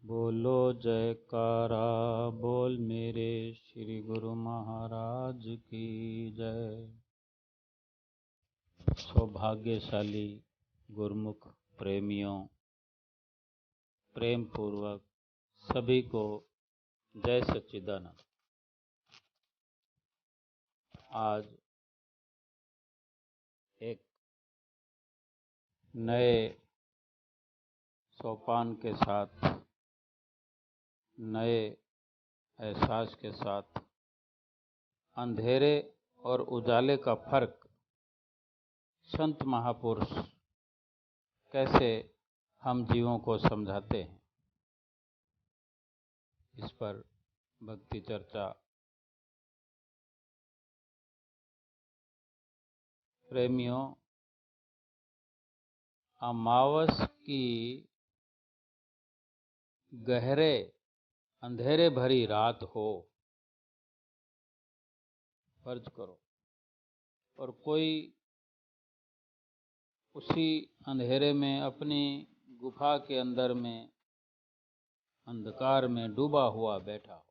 बोलो जयकारा बोल मेरे श्री गुरु महाराज की जय। सौभाग्यशाली गुरुमुख प्रेमियों, प्रेम पूर्वक सभी को जय सच्चिदानंद। आज एक नए सोपान के साथ, नए एहसास के साथ अंधेरे और उजाले का फर्क संत महापुरुष कैसे हम जीवों को समझाते हैं, इस पर भक्ति चर्चा। प्रेमियों, अमावस की गहरे अंधेरे भरी रात हो, फर्ज करो, और कोई उसी अंधेरे में अपनी गुफा के अंदर में अंधकार में डूबा हुआ बैठा हो।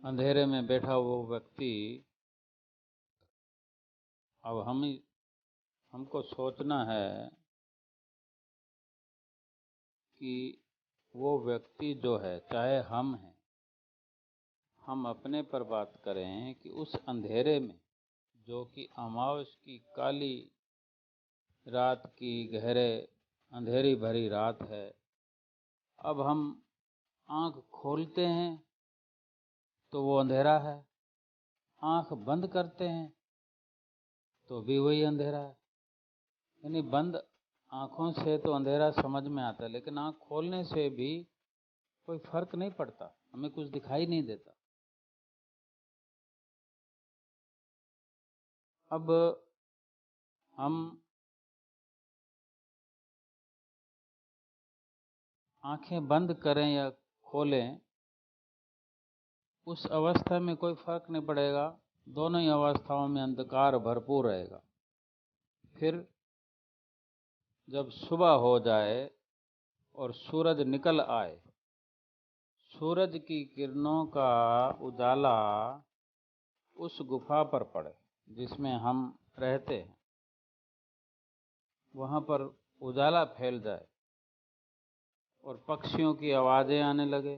अंधेरे में बैठा वो व्यक्ति, अब हमको सोचना है कि वो व्यक्ति जो है, चाहे हम हैं, हम अपने पर बात करें कि उस अंधेरे में, जो कि अमावस की काली रात की गहरे अंधेरी भरी रात है, अब हम आंख खोलते हैं तो वो अंधेरा है, आंख बंद करते हैं तो भी वही अंधेरा है। यानी बंद आंखों से तो अंधेरा समझ में आता है, लेकिन आंख खोलने से भी कोई फर्क नहीं पड़ता, हमें कुछ दिखाई नहीं देता। अब हम आंखें बंद करें या खोलें, उस अवस्था में कोई फर्क नहीं पड़ेगा, दोनों ही अवस्थाओं में अंधकार भरपूर रहेगा। फिर जब सुबह हो जाए और सूरज निकल आए, सूरज की किरणों का उजाला उस गुफा पर पड़े जिसमें हम रहते हैं, वहाँ पर उजाला फैल जाए और पक्षियों की आवाज़ें आने लगे,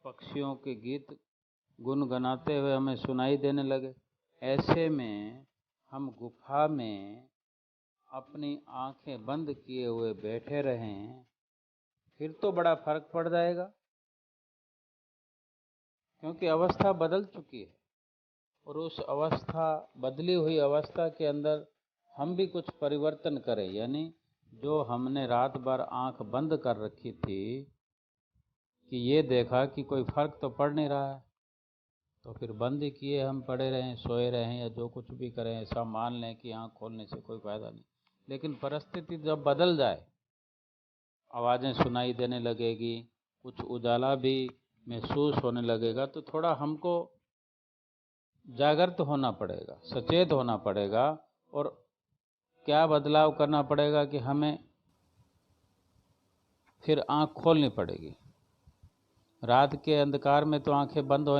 पक्षियों के गीत गुनगुनाते हुए हमें सुनाई देने लगे। ऐसे में हम गुफा में अपनी आंखें बंद किए हुए बैठे रहें, फिर तो बड़ा फर्क पड़ जाएगा, क्योंकि अवस्था बदल चुकी है। और उस अवस्था, बदली हुई अवस्था के अंदर हम भी कुछ परिवर्तन करें, यानी जो हमने रात भर आंख बंद कर रखी थी कि ये देखा कि कोई फर्क तो पड़ नहीं रहा है, तो फिर बंद किए हम पड़े रहें, सोए रहें, या जो कुछ भी करें, ऐसा मान लें कि आंख खोलने से कोई फायदा नहीं। लेकिन परिस्थिति जब बदल जाए, आवाज़ें सुनाई देने लगेगी, कुछ उजाला भी महसूस होने लगेगा, तो थोड़ा हमको जागृत होना पड़ेगा, सचेत होना पड़ेगा, और क्या बदलाव करना पड़ेगा कि हमें फिर आंख खोलनी पड़ेगी। रात के अंधकार में तो आंखें बंद हो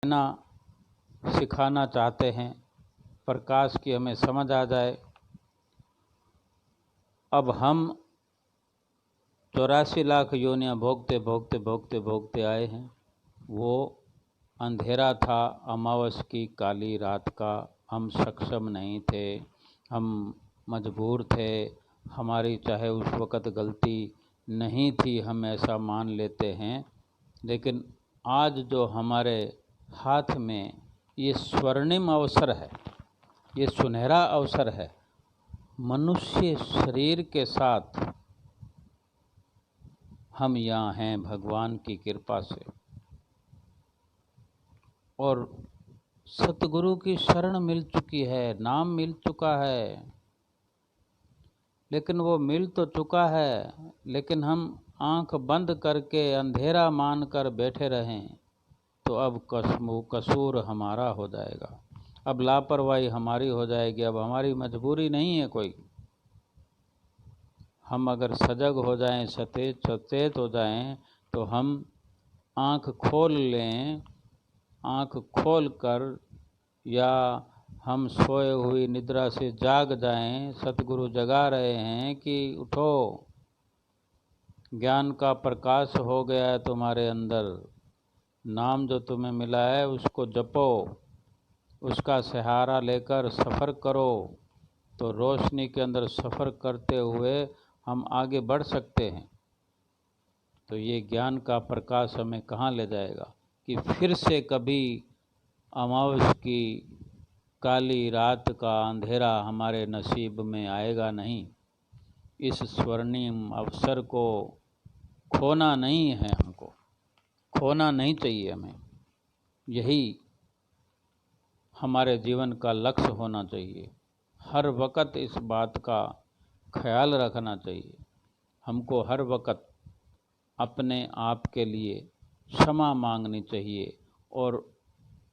ना सिखाना चाहते हैं, प्रकाश की हमें समझ आ जाए। अब हम 84 लाख योनियाँ भोगते भोगते भोगते भोगते आए हैं। वो अंधेरा था, अमावस की काली रात का। हम सक्षम नहीं थे, हम मजबूर थे, हमारी चाहे उस वक़्त गलती नहीं थी, हम ऐसा मान लेते हैं। लेकिन आज जो हमारे हाथ में ये स्वर्णिम अवसर है, ये सुनहरा अवसर है, मनुष्य शरीर के साथ हम यहाँ हैं भगवान की कृपा से। और सतगुरु की शरण मिल चुकी है, नाम मिल चुका है। लेकिन वो मिल तो चुका है, लेकिन हम आंख बंद करके अंधेरा मान कर बैठे रहें तो अब कसूर हमारा हो जाएगा, अब लापरवाही हमारी हो जाएगी। अब हमारी मजबूरी नहीं है कोई। हम अगर सजग हो जाएं, सचेत हो जाएं, तो हम आंख खोल लें। आंख खोल कर या हम सोए हुई निद्रा से जाग जाएं, सतगुरु जगा रहे हैं कि उठो, ज्ञान का प्रकाश हो गया है तुम्हारे अंदर, नाम जो तुम्हें मिला है उसको जपो, उसका सहारा लेकर सफ़र करो। तो रोशनी के अंदर सफ़र करते हुए हम आगे बढ़ सकते हैं। तो ये ज्ञान का प्रकाश हमें कहाँ ले जाएगा कि फिर से कभी अमावस की काली रात का अंधेरा हमारे नसीब में आएगा नहीं। इस स्वर्णिम अवसर को खोना नहीं है, हमको खोना नहीं चाहिए। हमें यही हमारे जीवन का लक्ष्य होना चाहिए। हर वक़्त इस बात का ख्याल रखना चाहिए। हमको हर वक़्त अपने आप के लिए क्षमा मांगनी चाहिए और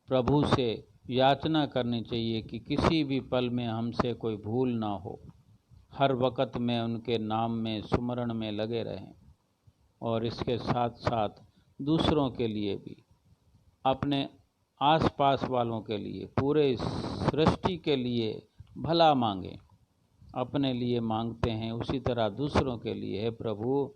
प्रभु से याचना करनी चाहिए कि किसी भी पल में हमसे कोई भूल ना हो। हर वक़्त में उनके नाम में, सुमरण में लगे रहें। और इसके साथ साथ दूसरों के लिए भी, अपने आसपास वालों के लिए, पूरे सृष्टि के लिए भला मांगें। अपने लिए मांगते हैं उसी तरह दूसरों के लिए, हे प्रभु